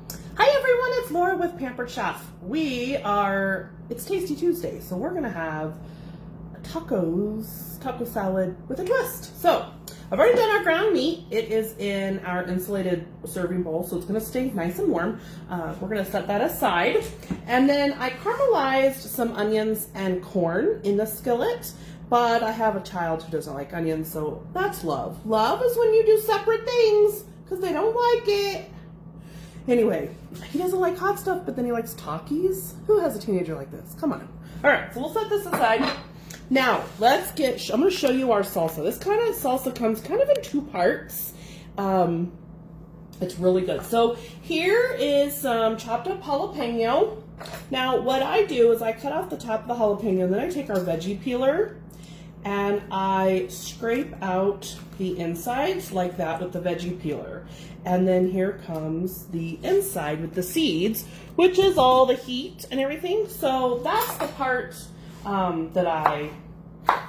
Hi everyone, it's Laura with Pampered Chef. It's Tasty Tuesday, so we're gonna have taco salad with a twist. So, I've already done our ground meat. It is in our insulated serving bowl, so it's gonna stay nice and warm. We're gonna set that aside. And then I caramelized some onions and corn in the skillet, but I have a child who doesn't like onions, so that's love. Love is when you do separate things, because they don't like it. Anyway, he doesn't like hot stuff, but then he likes Takis. Who has a teenager like this? Come on. All right, so we'll set this aside. Now, I'm going to show you our salsa. This kind of salsa comes kind of in two parts. It's really good. So here is some chopped up jalapeno. Now, what I do is I cut off the top of the jalapeno, and then I take our veggie peeler, and I scrape out the insides like that with the veggie peeler. And then here comes the inside with the seeds, which is all the heat and everything. So that's the part that I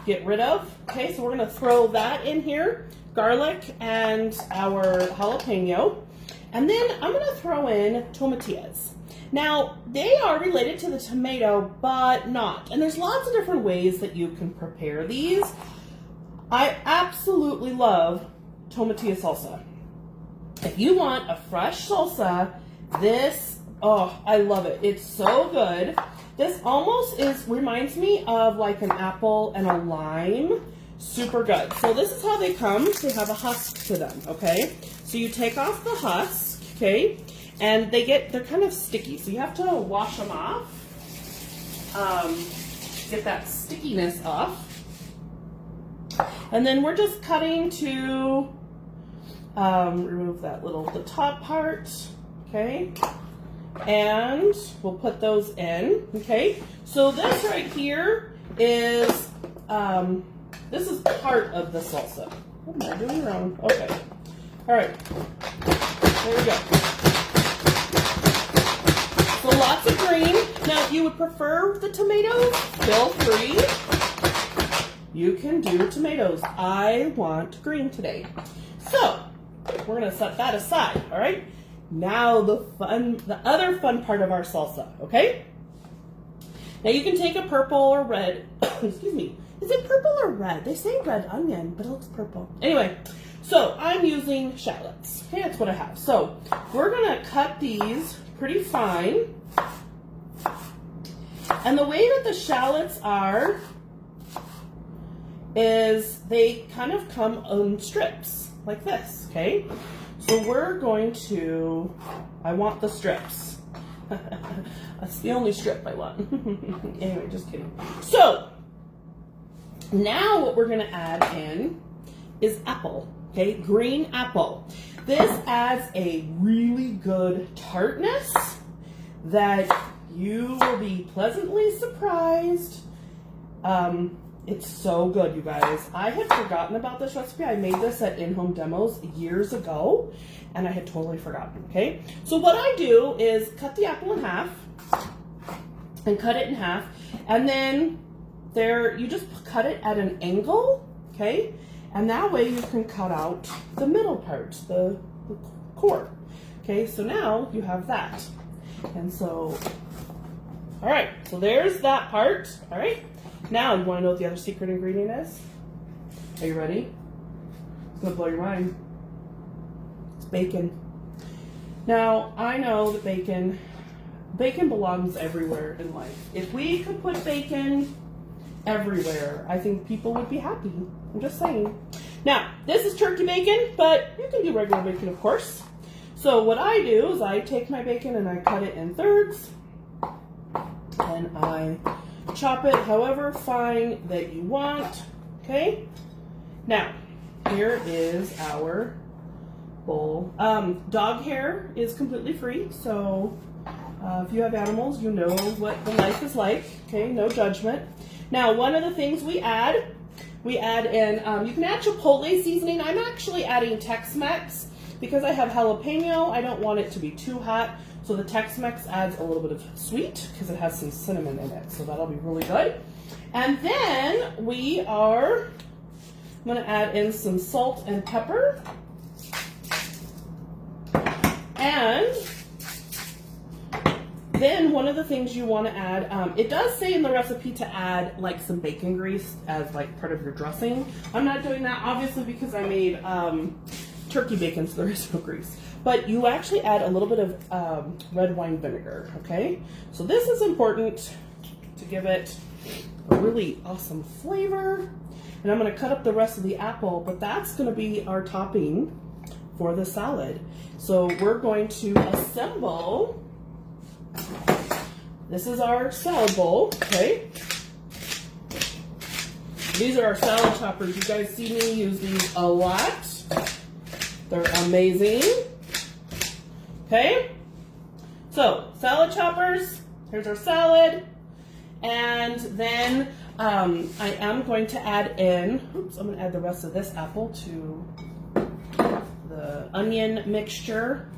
get rid of. Okay, so we're gonna throw that in here, garlic and our jalapeno. And then I'm gonna throw in tomatillas. Now, they are related to the tomato, but not. And there's lots of different ways that you can prepare these. I absolutely love tomatilla salsa. If you want a fresh salsa, I love it. It's so good. This almost reminds me of like an apple and a lime. Super good. So this is how they come. They have a husk to them, okay? So you take off the husk, okay? And they're kind of sticky, so you have to wash them off. Get that stickiness off. And then we're just cutting to remove the top part, okay? And we'll put those in, okay? So this right here is, this is part of the salsa. What am I doing wrong? Okay. All right. There we go. So lots of green. Now, if you would prefer the tomatoes, feel free. You can do tomatoes. I want green today. So, we're gonna set that aside, all right? Now the other fun part of our salsa, okay? Now you can take a purple or red, excuse me, is it purple or red? They say red onion, but it looks purple. Anyway, so I'm using shallots, okay, that's what I have. So we're gonna cut these pretty fine. And the way that the shallots are is they kind of come in strips like this, okay? So we're going to, I want the strips. That's the only strip I want. Anyway, just kidding. So, now what we're gonna add in is apple, okay? Green apple. This adds a really good tartness that you will be pleasantly surprised. It's so good, you guys. I had forgotten about this recipe. I made this at in-home demos years ago, and I had totally forgotten, okay? So what I do is cut the apple in half, and cut it in half, and then you just cut it at an angle, okay? And that way you can cut out the middle part, the core. Okay, so now you have that. And so, all right, so there's that part, all right? Now, you want to know what the other secret ingredient is? Are you ready? It's going to blow your mind. It's bacon. Now, I know that bacon belongs everywhere in life. If we could put bacon everywhere, I think people would be happy. I'm just saying. Now, this is turkey bacon, but you can do regular bacon, of course. So what I do is I take my bacon and I cut it in thirds, and I chop it however fine that you want, okay? Now, here is our bowl. Dog hair is completely free, so if you have animals, you know what the life is like, okay? No judgment. Now, one of the things we add in, you can add chipotle seasoning. I'm actually adding Tex-Mex because I have jalapeno. I don't want it to be too hot. So the Tex-Mex adds a little bit of sweet because it has some cinnamon in it. So that'll be really good. And then I'm going to add in some salt and pepper. And Then one of the things you want to add, it does say in the recipe to add like some bacon grease as like part of your dressing. I'm not doing that obviously because I made turkey bacon, so there is no grease. But you actually add a little bit of red wine vinegar, okay? So this is important to give it a really awesome flavor. And I'm gonna cut up the rest of the apple, but that's gonna be our topping for the salad. So we're going to assemble, this is our salad bowl, okay? These are our salad choppers. You guys see me use these a lot. They're amazing. Okay? So, salad choppers, here's our salad. And then I am going to add in, I'm going to add the rest of this apple to the onion mixture.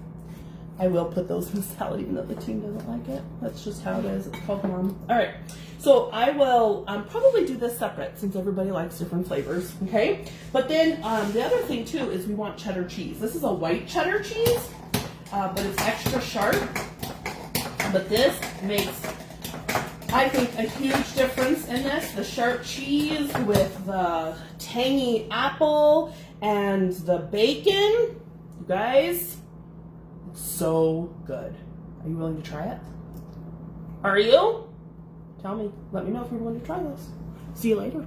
I will put those in the salad even though the team doesn't like it. That's just how it is. It's called Mom. All right. So I will probably do this separate since everybody likes different flavors. Okay. But then the other thing too is we want cheddar cheese. This is a white cheddar cheese, but it's extra sharp. But this makes, I think, a huge difference in this. The sharp cheese with the tangy apple and the bacon. You guys, it's so good. Are you willing to try it? Are you? Tell me. Let me know if you're willing to try this. See you later.